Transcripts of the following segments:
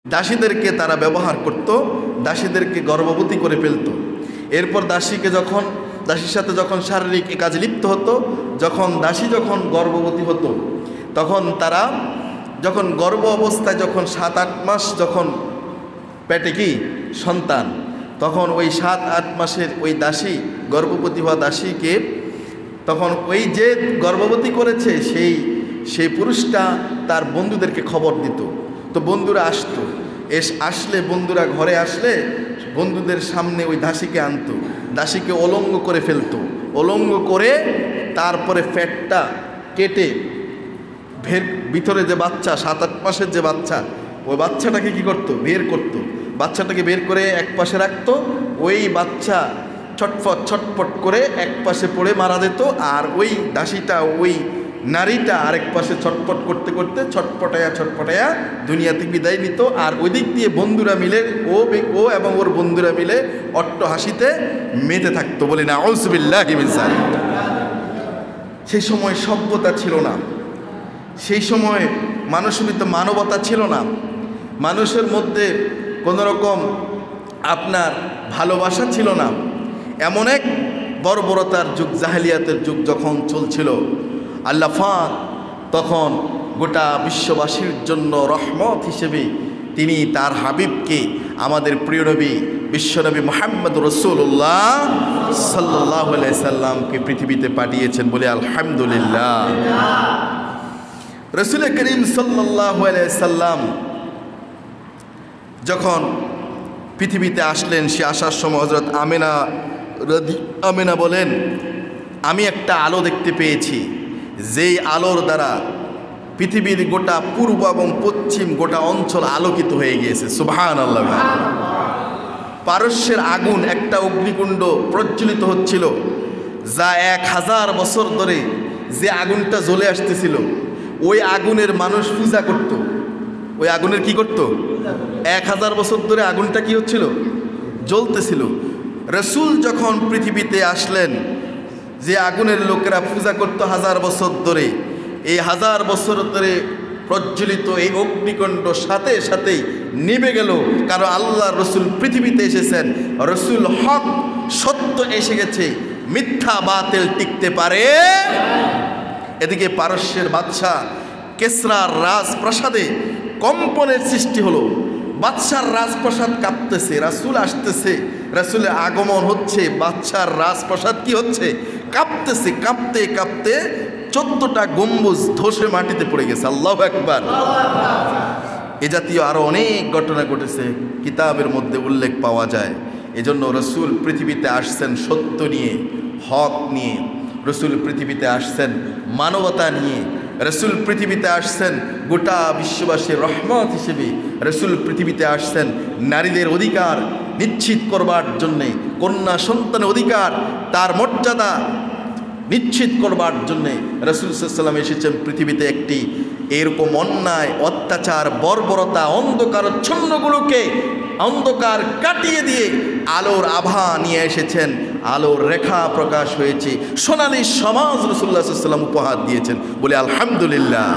দাসীদেরকে তারা ব্যবহার করত, দাসীদেরকে গর্ভবতী করে ফেলত। এরপর দাসীর সাথে যখন শারীরিক কাজে লিপ্ত হতো, দাসী যখন গর্ভবতী হতো, তখন তারা যখন গর্ভ অবস্থায় 7-8 মাস যখন পেটে কি সন্তান, তখন ওই 7-8 মাসের ওই দাসী, গর্ভবতী হওয়া দাসীকে তখন ওই যে গর্ভবতী করেছে সেই পুরুষটা তার বন্ধুদেরকে খবর দিত। তো বন্ধুরা আসলে বন্ধুরা ঘরে আসলে বন্ধুদের সামনে ওই দাসীকে আনতো, দাসীকে অলঙ্গ করে ফেলতো, অলঙ্গ করে তারপরে ফ্যাটটা কেটে ভিতরে যে বাচ্চা 7-8 মাসের যে বাচ্চা, ওই বাচ্চাটাকে কি করতো, বের করতো। বাচ্চাটাকে বের করে এক পাশে রাখতো, ওই বাচ্চা ছটফট করে এক পাশে পড়ে মারা যেত, আর ওই দাসীটা ওই নারীটা আরেক পাশে ছটফট করতে করতে ছটফটায়া দুনিয়া থেকে বিদায় নিত। আর ওই দিক দিয়ে বন্ধুরা মিলে ও এবং ওর বন্ধুরা মিলে অট্ট হাসিতে মেতে থাকতো। বলি না আউযুবিল্লাহি মিন যালিক। সেই সময় সভ্যতা ছিল না, সেই সময় মানুষের ভিতরে মানবতা ছিল না, মানুষের মধ্যে কোনো রকম আপনার ভালোবাসা ছিল না। এমন এক বর্বরতার যুগ, জাহেলিয়াতের যুগ যখন চলছিল, আল্লাহ পাক তখন গোটা বিশ্ববাসীর জন্য রহমত হিসেবে তিনি তার হাবিবকে, আমাদের প্রিয় নবী বিশ্বনবী মুহাম্মদ রাসূলুল্লাহ সাল্লাল্লাহু আলাইহি সাল্লামকে পৃথিবীতে পাঠিয়েছেন। বলে আলহামদুলিল্লাহ। রাসূল করিম সাল্লাল্লাহু আলাইহি সাল্লাম যখন পৃথিবীতে আসলেন, সে আসার সময় হযরত আমেনা বলেন, আমি একটা আলো দেখতে পেয়েছি, যেই আলোর দ্বারা পৃথিবীর গোটা পূর্ব এবং পশ্চিম গোটা অঞ্চল আলোকিত হয়ে গিয়েছে। সুবহানাল্লাহ। পারস্যের আগুন, একটা অগ্নিকুণ্ড প্রজ্বলিত হচ্ছিল, যা 1000 বছর ধরে যে আগুনটা জ্বলে আসতেছিল, ওই আগুনের মানুষ পূজা করত। ওই আগুনের কি করত? 1000 বছর ধরে আগুনটা কি হচ্ছিল? জ্বলতেছিল। রাসূল যখন পৃথিবীতে আসলেন, যে আগুনের লোকেরা পূজা করত 1000 বছর ধরে, এই 1000 বছর ধরে প্রজ্বলিত এই অগ্নিকুণ্ড সাথে সাথেই নিভে গেল। কারণ আল্লাহর রাসূল পৃথিবীতে এসেছেন, রাসূল হক সত্য এসে গেছে, মিথ্যা বাতিল টিকতে পারে। এদিকে পারস্যের বাদশাহ কেসরার রাজপ্রাসাদে কম্পনের সৃষ্টি হলো, বাদশার রাজপ্রাসাদ কাঁপতেছে, রাসূল আসতেছে, রাসূলের আগমন হচ্ছে, বাদশার রাজপ্রাসাদ কি হচ্ছে? কাঁপতেছে। কাঁপতে কাঁপতে 14টা গম্বুজ ধসে মাটিতে পড়ে গেছে। আল্লাহু আকবার। এ জাতীয় আরো অনেক ঘটনা ঘটেছে, কিতাবের মধ্যে উল্লেখ পাওয়া যায়। এজন্য রাসূল পৃথিবীতে আসছেন সত্য নিয়ে, হক নিয়ে। রাসূল পৃথিবীতে আসছেন মানবতা নিয়ে। রাসূল পৃথিবীতে আসছেন গোটা বিশ্ববাসীর রহমত হিসেবে। রাসূল পৃথিবীতে আসছেন নারীদের অধিকার নিশ্চিত করবার জন্যে, কন্যা সন্তানের অধিকার, তার মর্যাদা নিশ্চিত করবার জন্যে রাসূল সাল্লাল্লাহু আলাইহি ওয়াসাল্লাম এসেছেন পৃথিবীতে। একটি এরকম অন্যায়, অত্যাচার, বর্বরতা, অন্ধকারচ্ছন্নগুলোকে অন্ধকার কাটিয়ে দিয়ে আলোর আভা নিয়ে এসেছেন, আলোর রেখা প্রকাশ হয়েছে, সোনালী সমাজ রাসূলুল্লাহ সাল্লাল্লাহু আলাইহি ওয়াসাল্লাম উপহার দিয়েছেন। বলে আলহামদুলিল্লাহ।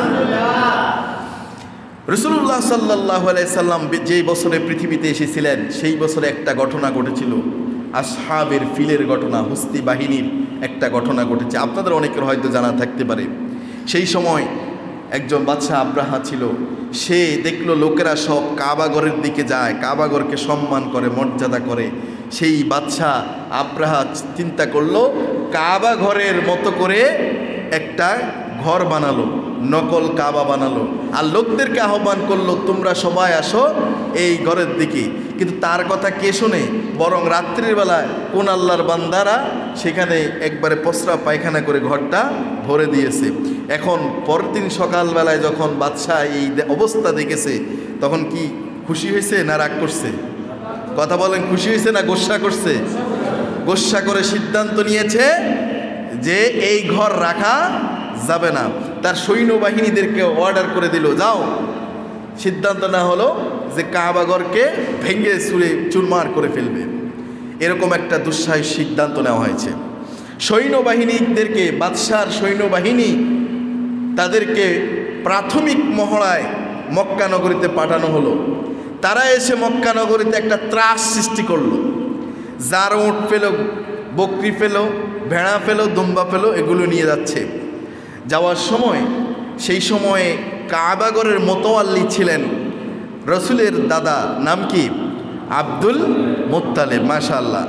রাসূলুল্লাহ সাল্লাল্লাহু আলাইহি ওয়াসাল্লাম যেই বছরে পৃথিবীতে এসেছিলেন, সেই বছরে একটা ঘটনা ঘটেছিল, আসহাবের ফিলের ঘটনা, হস্তি বাহিনীর একটা ঘটনা ঘটেছে। আপনাদের অনেকের হয়তো জানা থাকতে পারে। সেই সময় একজন বাদশাহ আব্রাহা ছিল, সে দেখলো লোকেরা সব কাবাগরের দিকে যায়, কাবাগরকে সম্মান করে, মর্যাদা করে। সেই বাদশাহ আব্রাহা চিন্তা করলো, কাবা ঘরের মতো করে একটা ঘর বানালো, নকল কাবা বানালো, আর লোকদেরকে আহ্বান করলো, তোমরা সবাই আসো এই ঘরের দিকে। কিন্তু তার কথা কে শোনে? বরং রাত্রির বেলায় কোন আল্লাহর বান্দারা সেখানে একবারে পসরা পায়খানা করে ঘরটা ভরে দিয়েছে। এখন পরের দিন সকালবেলায় যখন বাদশাহ এই অবস্থা দেখেছে, তখন কি খুশি হয়েছে না রাগ করছে? কথা বলেন, খুশি হয়েছে না গোস্সা করছে? গোস্সা করে সিদ্ধান্ত নিয়েছে যে এই ঘর রাখা যাবে না। তার সৈন্যবাহিনীদেরকে অর্ডার করে দিল, যাও। সিদ্ধান্ত না হলো যে কাবাগরকে ভেঙে চুরে চুরমার করে ফেলবে। এরকম একটা দুঃসাহস সিদ্ধান্ত নেওয়া হয়েছে। সৈন্যবাহিনীদেরকে, বাদশার সৈন্যবাহিনী, তাদেরকে প্রাথমিক মহড়ায় মক্কা নগরীতে পাঠানো হলো। তারা এসে মক্কা নগরীতে একটা ত্রাস সৃষ্টি করলো। যার উট পেল, বকরি পেল, ভেড়া পেল, দুম্বা পেল, এগুলো নিয়ে যাচ্ছে। যাওয়ার সময় সেই সময়ে কাবাগরের মোতোয়াল্লি ছিলেন রসুলের দাদা, নাম কি? Abdul Muttalib. মাশাআল্লাহ।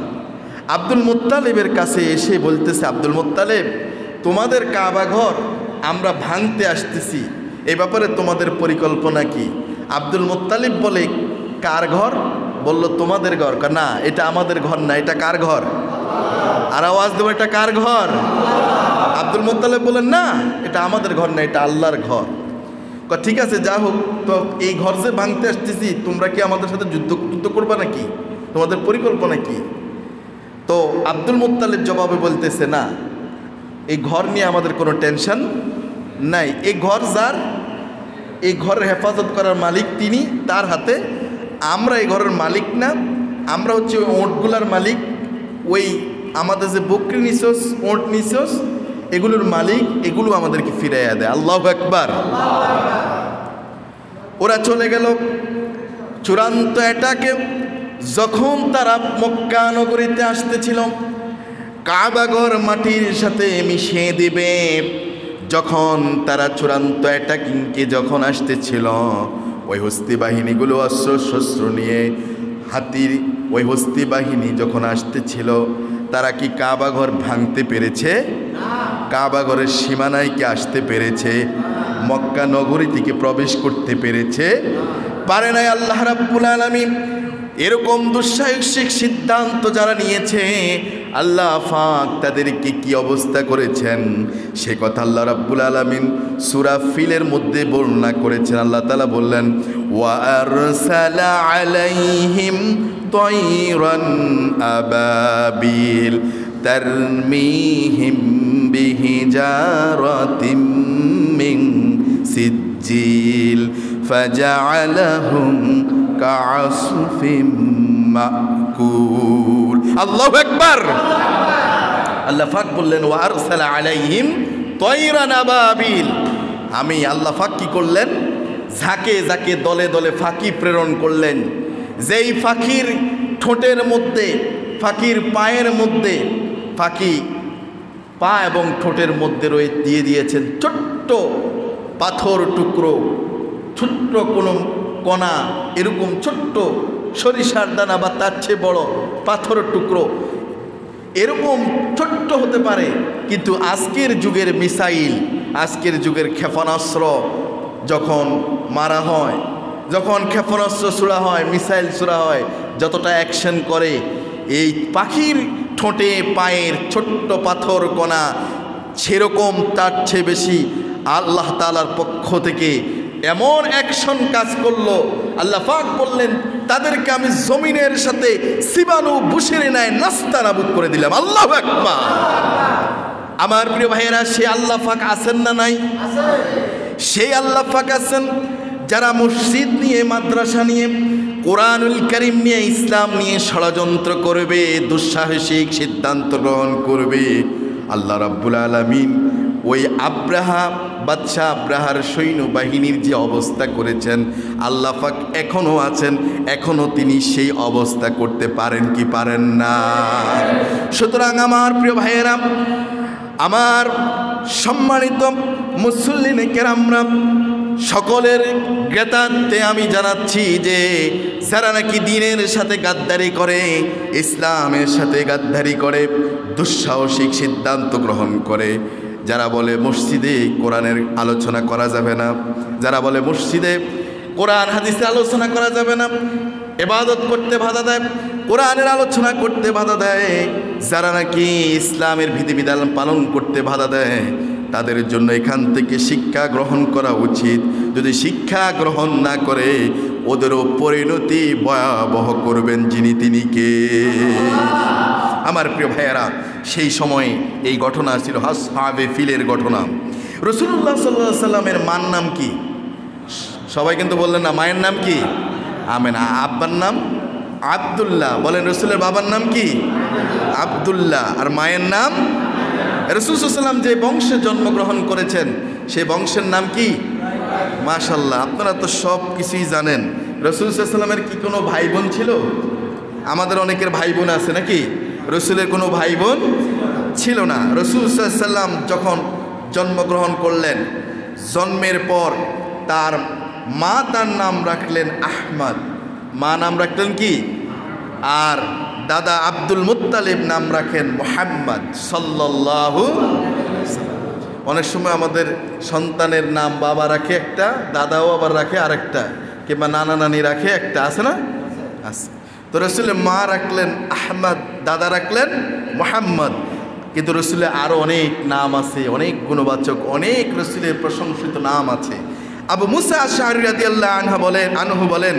আব্দুল মুত্তালিবের কাছে এসে বলতেছে, আব্দুল মুত্তালিব, তোমাদের কাবাঘর আমরা ভাঙতে আসতেছি, এই ব্যাপারে তোমাদের পরিকল্পনা কি? আব্দুল মুত্তালিব বলে, কার ঘর? বলল, তোমাদের ঘর। না, এটা আমাদের ঘর না, এটা কার ঘর? আর আওয়াজ দেবো, এটা কার ঘর? আব্দুল মুত্তালিব বলেন, না, এটা আমাদের ঘর না, এটা আল্লাহর ঘর। ঠিক আছে, যা হোক, তো এই ঘর যে ভাঙতে আসতেছি, তোমরা কি আমাদের সাথে যুদ্ধ করবা নাকি? তোমাদের পরিকল্পনা কি? তো আব্দুল মুত্তালিব জবাবে বলতেছে, না, এই ঘর নিয়ে আমাদের কোনো টেনশন নাই। এই ঘর যার, এই ঘরের হেফাজত করার মালিক তিনি, তার হাতে। আমরা এই ঘরের মালিক না, আমরা হচ্ছে ওই ওঁটগুলার মালিক। ওই আমাদের যে বকরি নিছস, ওঁট নিছস, এগুলোর মালিক, এগুলো আমাদেরকে ফিরাইয়া দেয়। আল্লাহু আকবার। ওরা চলে গেল চূড়ান্ত অ্যাটাকে। যখন তারা মক্কা নগরীতে আসতেছিল, কাবাগর মাটির সাথে মিশিয়ে দিবে, যখন তারা চূড়ান্ত অ্যাটাকিংকে যখন আসতেছিল, ওই হস্তি বাহিনীগুলো অস্ত্র শস্ত্র নিয়ে, হাতির ওই হস্তি বাহিনী যখন আসতেছিল, তারা কি কাবাঘর ভাঙতে পেরেছে? কাবাঘরের সীমানায় কি আসতে পেরেছে? মক্কা নগরী থেকে প্রবেশ করতে পেরেছে? পারে নাই। আল্লাহ রাব্বুল আলামিন এরকম দুঃসাহসিক সিদ্ধান্ত যারা নিয়েছে, আল্লাহ পাক তাদেরকে কি অবস্থা করেছেন সে কথা আল্লাহ রাব্বুল আলামিন সূরা ফিলের মধ্যে বর্ণনা করেছেন। আল্লাহ তাআলা বললেন, ওয়া আরসালা আলাইহিম তায়রান আবাবিল তারমিহিম বিহিজারাতিম মিন সিজ্জিল ফাজআলাহুম কাআসফিম মাকুল। আল্লাহু আকবার। আল্লাহ পাক বললেন, ওয়া আরসালা আলাইহিম তায়রান আবাবিল। আমি আল্লাহ পাক কি করলেন? ঝাঁকে ঝাঁকে দলে দলে ফাঁকি প্রেরণ করলেন। যেই ফাঁকির ঠোঁটের মধ্যে, ফাঁকির পায়ের মধ্যে, ফাঁকি পা এবং ঠোঁটের মধ্যে দিয়ে দিয়েছেন ছোট্ট পাথর টুকরো, ছোট্ট কোনো কণা, এরকম ছোট্ট সরিষার দানা বা তার চেয়ে বড় পাথর টুকরো, এরকম ছোট্ট হতে পারে। কিন্তু আজকের যুগের মিসাইল, আজকের যুগের ক্ষেপণাস্ত্র যখন মারা হয়, যখন ক্ষেপণাস্ত্র ছোড়া হয়, মিসাইল ছোড়া হয়, যতটা অ্যাকশন করে, এই পাখির ঠোঁটে পায়ের ছোট্ট পাথর কণা সেরকম তার চেয়ে বেশি আল্লাহ তাআলার পক্ষ থেকে এমন অ্যাকশন কাজ করলো। আল্লাহ পাক বললেন, তাদেরকে আমি জমিনের সাথে সিবানু বুশিরে নাই নাস্তানাবুদ করে দিলাম। আল্লাহু আকবার। আমার প্রিয় ভাইয়েরা, সে আল্লাহ পাক আছেন না নাই? সেই আল্লাহ পাক আছেন যারা মসজিদ নিয়ে, মাদ্রাসা নিয়ে, কোরআনুল কারীম নিয়ে, ইসলাম নিয়ে ষড়যন্ত্র করবে, দুঃসাহসিক সিদ্ধান্ত গ্রহণ করবে। আল্লাহ রাব্বুল আলামিন ওই আব্রাহা, বাদশাহ আব্রাহার সৈন্যবাহিনীর যে অবস্থা করেছেন, আল্লাহ পাক এখনও আছেন, এখনও তিনি সেই অবস্থা করতে পারেন কি পারেন না? সুতরাং আমার প্রিয় ভাইয়েরা, আমার সম্মানিত মুসল্লিনে কেরামরা, সকলের জ্ঞাতার্থে আমি জানাচ্ছি যে যারা নাকি দ্বীনের সাথে গাদ্দারি করে, ইসলামের সাথে গাদ্দারি করে, দুঃসাহসিক সিদ্ধান্ত গ্রহণ করে, যারা বলে মসজিদে কোরআনের আলোচনা করা যাবে না, যারা বলে মসজিদে কোরআন হাদিসের আলোচনা করা যাবে না, ইবাদত করতে বাধা দেয়, কোরআনের আলোচনা করতে বাধা দেয়, যারা নাকি ইসলামের বিধিবিধান পালন করতে বাধা দেয়, তাদের জন্য এখান থেকে শিক্ষা গ্রহণ করা উচিত। যদি শিক্ষা গ্রহণ না করে, ওদেরও পরিণতি ভয়াবহ করবেন যিনি, তিনি কে? আমার প্রিয় ভাইয়েরা, সেই সময় এই ঘটনা ছিল আসহাবে ফিলের ঘটনা। রাসূলুল্লাহ সাল্লাল্লাহু আলাইহি সাল্লামের মার নাম কি? সবাই কিন্তু বললেন না। মায়ের নাম কি? আমেনা। আব্বার নাম আব্দুল্লাহ। বলেন, রসুলের বাবার নাম কি? আব্দুল্লাহ। আর মায়ের নাম? রাসূল সাল্লাল্লাহু আলাইহি সাল্লাম যে বংশে জন্মগ্রহণ করেছেন, সেই বংশের নাম কি? মাশাআল্লাহ, আপনারা তো সব কিছুই জানেন। রাসূল সাল্লাল্লাহু আলাইহি ওয়াসাল্লামের কি কোনো ভাই বোন ছিল? আমাদের অনেকের ভাই বোন আছে নাকি? রাসূলের কোনো ভাই বোন ছিল না। রাসূল সাল্লাল্লাহু আলাইহি ওয়াসাল্লাম যখন জন্মগ্রহণ করলেন, জন্মের পর তার মা তার নাম রাখলেন আহমদ, মা নাম রাখলেন কি? আর দাদা আব্দুল মুত্তালিব নাম রাখেন মুহাম্মদ সাল্লাল্লাহু আলাইহি ওয়াসাল্লাম। অনেক সময় আমাদের সন্তানের নাম বাবা রাখে একটা, দাদাও আবার রাখে আরেকটা, কিংবা নানা নানি রাখে একটা, আছে না? আছে। তো রাসূলের মা রাখলেন আহমদ, দাদা রাখলেন মুহাম্মদ। কিন্তু রাসূলের আরও অনেক নাম আছে, অনেক গুণবাচক, অনেক রাসূলের প্রশংসিত নাম আছে। আবু মুসা আশআরী রাদিয়াল্লাহু আনহু বলেন,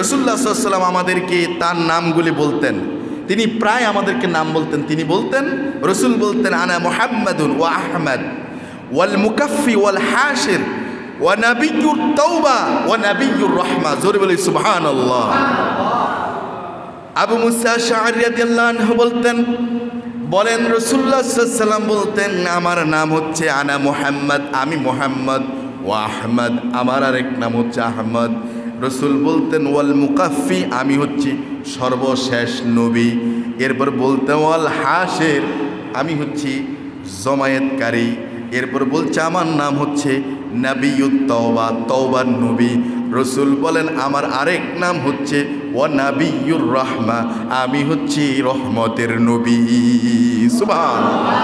রাসূলুল্লাহ সাল্লাল্লাহু আলাইহি ওয়াসাল্লাম আমাদেরকে তার নামগুলি বলতেন। তিনি প্রায় আমাদেরকে নাম বলতেন। তিনি বলতেন, রাসূল বলতেন, আনা মুহাম্মাদুন ওয়া আহমদ ওয়াল মুকাফফি ওয়াল হাশির ওয়া নাবিয়্যুত তাওবা ওয়া নাবিয়্যুর রাহমা। জোরে বলি সুবহানাল্লাহ। আবু মুসা আশআরী রাদিয়াল্লাহু আনহু বলেন রাসূলুল্লাহ সাল্লাল্লাহু আলাইহি ওয়াসাল্লাম বলতেন, আমার নাম হচ্ছে আনা মুহাম্মদ, আমি মুহাম্মদ, ও আহমদ, আমার আরেক নাম হচ্ছে আহমদ। রাসূল বলতেন ওয়াল মুকাফফি, আমি হচ্ছি সর্বশেষ নবী। এরপর বলতেন ওয়াল হাশির, আমি হচ্ছি জমায়েতকারী। এরপর বলছে আমার নাম হচ্ছে নাবিয়্যুত তাওবা, তওবার নবী। রাসূল বলেন আমার আরেক নাম হচ্ছে ওয়া নাবিয়্যুর রাহমা, আমি হচ্ছি রহমতের নবী। সুবহানাল্লাহ।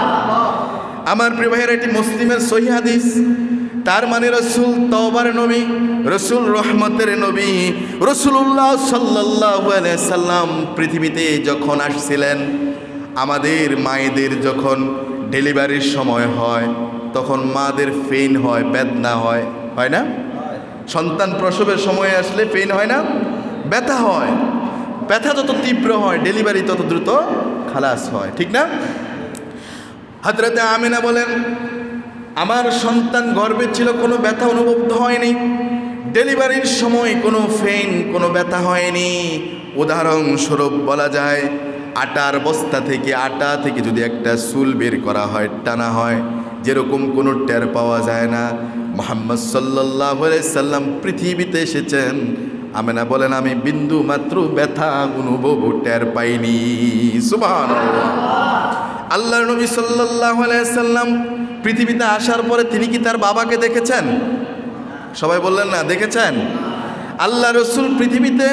আমার প্রিয় ভাইয়েরা, এটি মুসলিমের সহিহ হাদিস। তার মানে রাসূল তওবার নবী, রাসূল রহমতের নবী। রাসূলুল্লাহ সাল্লাল্লাহু আলাইহি সাল্লাম পৃথিবীতে যখন আসছিলেন, আমাদের মায়েদের যখন ডেলিভারির সময় হয়, তখন মাদের পেইন হয়, বেদনা হয়, হয় না? সন্তান প্রসবের সময় আসলে পেইন হয় না? ব্যথা হয়। ব্যথা যত তীব্র হয়, ডেলিভারি তত দ্রুত খালাস হয়, ঠিক না? হযরতে আমিনা বলেন, আমার সন্তান গর্ভে ছিল, কোনো ব্যথা অনুভূত হয়নি। ডেলিভারির সময় কোনো পেইন, কোনো ব্যথা হয়নি। উদাহরণস্বরূপ বলা যায়, আটার বস্তা থেকে, আটা থেকে যদি একটা চুল বের করা হয়, টানা হয়, যেরকম কোনো টের পাওয়া যায় না। মুহাম্মদ সাল্লাল্লাহু আলাইহি সাল্লাম পৃথিবীতে এসেছেন, আমেনা বলেন আমি বিন্দু মাত্র ব্যথা অনুভব টের পাইনি। সুবহানাল্লাহ। আল্লাহর নবী সাল্লাল্লাহু আলাইহি সাল্লাম পৃথিবীতে আসার পরে তিনি কি তার বাবাকে দেখেছেন? সবাই বললেন না, দেখেছেন? আল্লাহ রাসূল পৃথিবীতে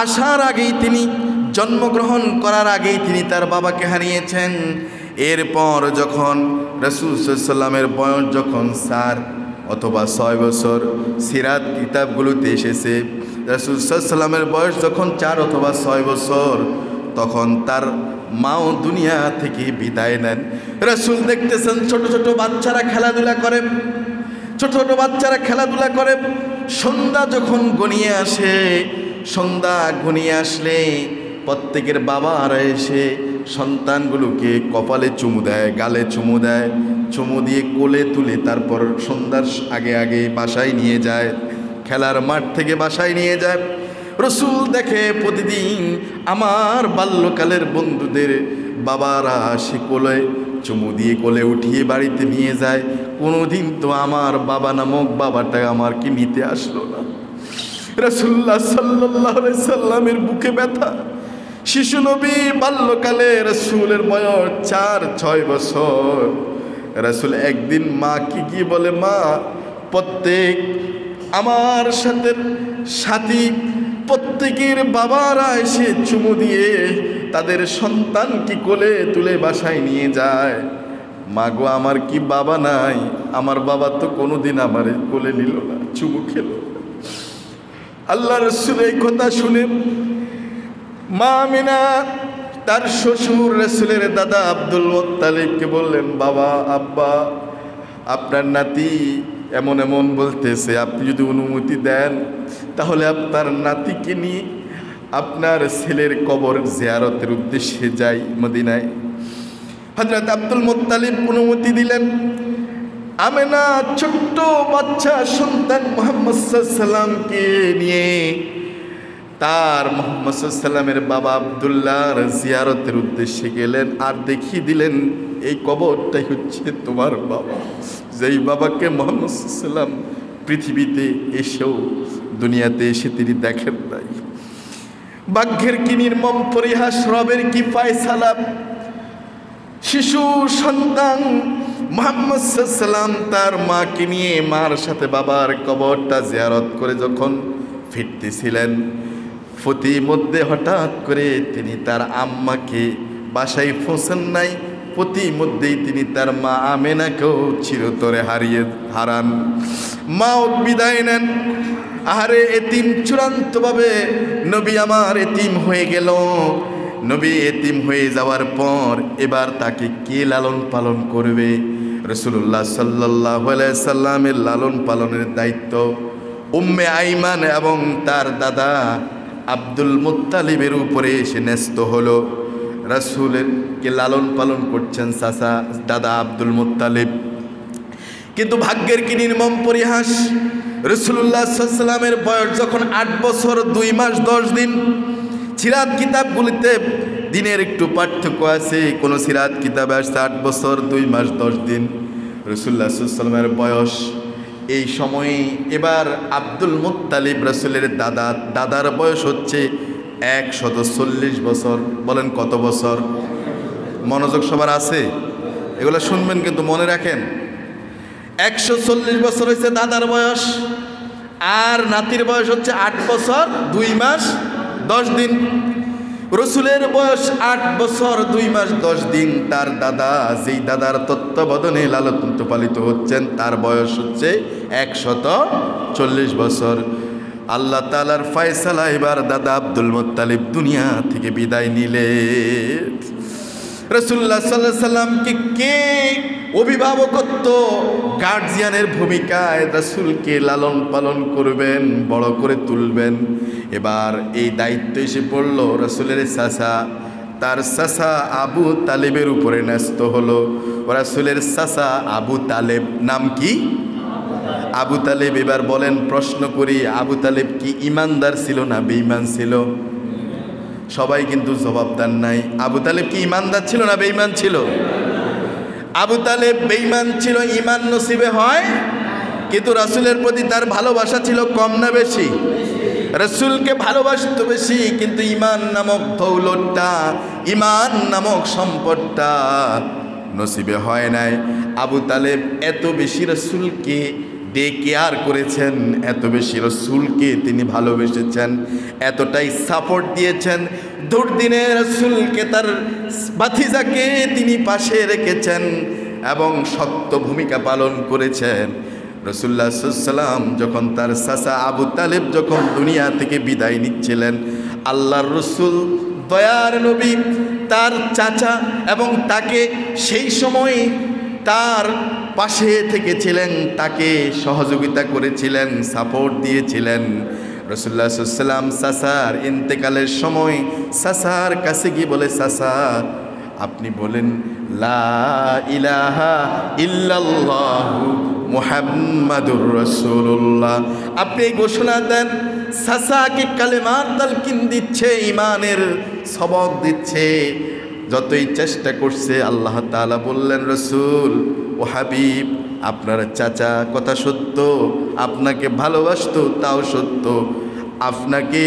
আসার আগেই, তিনি জন্মগ্রহণ করার আগেই তিনি তার বাবাকে হারিয়েছেন। এরপর যখন রাসূল সাল্লাল্লাহু আলাইহি সাল্লামের বয়স যখন 4 অথবা 6 বছর, সিরাত কিতাবগুলোতে এসেছে রাসূল সাল্লাল্লাহু আলাইহি সাল্লামের বয়স যখন 4 অথবা 6 বছর, তখন তার মাও দুনিয়া থেকে বিদায় নেন। রাসূল দেখতেছেন ছোট ছোট বাচ্চারা খেলাধুলা করে, ছোট ছোট বাচ্চারা খেলাধুলা করে। সন্ধ্যা যখন ঘনিয়ে আসে, সন্ধ্যা ঘনিয়ে আসলে প্রত্যেকের বাবারা এসে সন্তানগুলোকে কপালে চুমু দেয়, গালে চুমু দেয়, চুমু দিয়ে কোলে তুলে তারপর সন্ধ্যার আগে আগে বাসায় নিয়ে যায়, খেলার মাঠ থেকে বাসায় নিয়ে যায়। রাসূল দেখে প্রতিদিন আমার বাল্যকালের বন্ধুদের বাবারা সে কোলে চুমু দিয়ে কোলে উঠিয়ে বাড়িতে নিয়ে যায়। কোনোদিন তো আমার বাবা নামক বাবাটা আমাকে নিতে আসলো না। রাসূলুল্লাহ সাল্লাল্লাহু আলাইহি সাল্লামের বুকে ব্যথা। শিশু নবী বাল্যকালে, রাসূলের বয়স 4-6 বছর। রাসূল একদিন মাকে গিয়ে বলে, মা, প্রত্যেক আমার সাথী প্রত্যেকের বাবারা এসে চুমু দিয়ে তাদের সন্তানকে কোলে তুলে বাসায় নিয়ে যায়। মা গো, আমার কি বাবা নাই? আমার বাবা তো কোনোদিন আমার কোলে নিল না, চুমু খেলো। আল্লাহ রাসূল এই কথা শুনে মা আমিনা তার শ্বশুর রাসূলের দাদা আব্দুল মুত্তালিবকে বললেন, বাবা, আব্বা, আপনার নাতি এমন এমন বলতেছে, আপনি যদি অনুমতি দেন তাহলে আপনার নাতিকে নিয়ে আপনার ছেলের কবর জিয়ারতের উদ্দেশ্যে যাই মদিনায়। হযরত আব্দুল মুত্তালিব অনুমতি দিলেন। আমিনা ছোট্ট বাচ্চা সন্তান মুহাম্মদ সাল্লাল্লাহু আলাইহি সাল্লামকে নিয়ে তার মুহাম্মদ সাল্লাল্লাহু আলাইহি সাল্লামের বাবা আব্দুল্লাহর জিয়ারতের উদ্দেশ্যে গেলেন, আর দেখিয়ে দিলেন এই কবরটাই হচ্ছে তোমার বাবা, যেই বাবাকে মুহাম্মদ সাল্লাল্লাহু আলাইহি সাল্লাম পৃথিবীতে এসেও দুনিয়াতে এসে তিনি দেখেন নাই। ভাগ্যের কি নির্মম পরিহাস, রবের কি ফায়সালা। শিশু সন্তান মুহাম্মদ সাল্লাল্লাহু আলাইহি ওয়াসাল্লাম তার মাকে নিয়ে মার সাথে বাবার কবরটা জিয়ারত করে যখন ফিরতেছিলেন, প্রতিমধ্যে হঠাৎ করে তিনি তার আম্মাকে বাসায় পৌঁছান নাই। প্রতিমধ্যেই তিনি তার মা আমেনাকেও চিরতরে হারান। মাও বিদায় নেন। আহারে এতিম, চূড়ান্তভাবে নবী আমার এতিম হয়ে গেল। নবী এতিম হয়ে যাওয়ার পর এবার তাকে কে লালন পালন করবে? রাসূলুল্লাহ সাল্লাল্লাহু আলাইহি সাল্লামের লালন পালনের দায়িত্ব উম্মে আইমান এবং তার দাদা আব্দুল মুত্তালিবের উপরে এসে ন্যস্ত হলো। রাসূলেরকে লালন পালন করছেন চাচা দাদা আব্দুল মুত্তালিব। কিন্তু ভাগ্যের কি নির্মম পরিহাস, রাসূলুল্লাহ সাল্লাল্লাহু আলাইহি সাল্লামের বয়স যখন ৮ বছর ২ মাস ১০ দিন। সিরাত কিতাবগুলিতে দিনের একটু পার্থক্য আছে। কোন সিরাত কিতাবে আসছে ৮ বছর ২ মাস ১০ দিন রাসূলুল্লাহ সাল্লাল্লাহু আলাইহি সাল্লামের বয়স। এই সময়ে এবার আব্দুল মুত্তালিব রাসূলের দাদার বয়স হচ্ছে ১৪০ বছর। বলেন কত বছর? মনোযোগ সবার আছে? এগুলো শুনবেন কিন্তু মনে রাখেন। ১৪০ বছর হচ্ছে দাদার বয়স, আর নাতির বয়স হচ্ছে ৮ বছর ২ মাস ১০ দিন। রসুলের বয়স ৮ বছর ২ মাস ১০ দিন। তার দাদা, যেই দাদার তত্ত্বাবধানে লালন পালিত হচ্ছেন, তার বয়স হচ্ছে ১৪০ বছর। আল্লাহ তাআলার ফয়সালা, এবার দাদা আব্দুল মুত্তালিব দুনিয়া থেকে বিদায় নিলেন। রাসূলুল্লাহ সাল্লাল্লাহু আলাইহি সাল্লামকে কে অভিভাবকত্ব, গার্জিয়ানের ভূমিকায় রাসূলকে লালন পালন করবেন, বড় করে তুলবেন? এবার এই দায়িত্ব এসে পড়ল রাসূলের চাচা, তার চাচা আবু তালেবের উপরে ন্যস্ত হলো। রাসূলের চাচা আবু তালেব, নাম কি? আবু তালেব। এবার বলেন, প্রশ্ন করি, আবু তালেব কি ইমানদার ছিল না বেঈমান ছিল? সবাই কিন্তু জবাব দেন নাই। আবু তালেব কি ইমানদার ছিল না বেঈমান ছিল? আবু তালেব বেঈমান ছিল, ইমান নসিবে হয়। কিন্তু রাসূলের প্রতি তার ভালোবাসা ছিল কম না বেশি? রাসূলকে ভালোবাসতো বেশি, কিন্তু ইমান নামক দৌলতটা, ইমান নামক সম্পদটা নসিবে হয় নাই। আবু তালেব এত বেশি রাসূলকে কেয়ার করেছেন, এত বেশি রাসূলকে তিনি ভালোবেসেছেন, এতটাই সাপোর্ট দিয়েছেন। দুর্দিনে রাসূলকে, তার ভাতিজাকে তিনি পাশে রেখেছেন এবং শক্ত ভূমিকা পালন করেছেন। রাসূলুল্লাহ সাল্লাল্লাহু আলাইহি ওয়াসাল্লাম যখন তার চাচা আবু তালেব যখন দুনিয়া থেকে বিদায় নিচ্ছিলেন, আল্লাহর রাসূল দয়ার নবী তার চাচা এবং তাকে সেই সময় তার পাশে থেকেছিলেন, তাকে সহযোগিতা করেছিলেন, সাপোর্ট দিয়েছিলেন। রাসূলুল্লাহ সাল্লাল্লাহু আলাইহি ওয়াসাল্লাম চাচার ইন্তেকালের সময় চাচার কাছে গিয়ে বলে, চাচা আপনি বলেন লা ইলাহা ইল্লাল্লাহু মুহাম্মাদুর রাসূলুল্লাহ। আপনি ঘোষণা দেন। চাচাকে কালেমার তালকিন দিচ্ছে, ইমানের সবক দিচ্ছে। যতই চেষ্টা করছে, আল্লাহ তাআলা বললেন, রাসূল ও হাবিব, আপনার চাচা কথা সত্য, আপনাকে ভালোবাসতো তাও সত্য, আপনাকে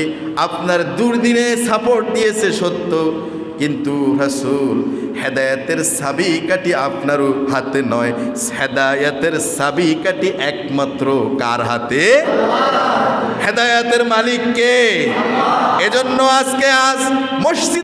আপনার দুর্দিনে সাপোর্ট দিয়েছে সত্য, কিন্তু রাসূল হেদায়েতের চাবিকাঠি আপনার হাতে নয়, হেদায়েতের চাবিকাঠি একমাত্র কার হাতে? হেদায়েতের মালিক কে? এজন্য আজ মসজিদ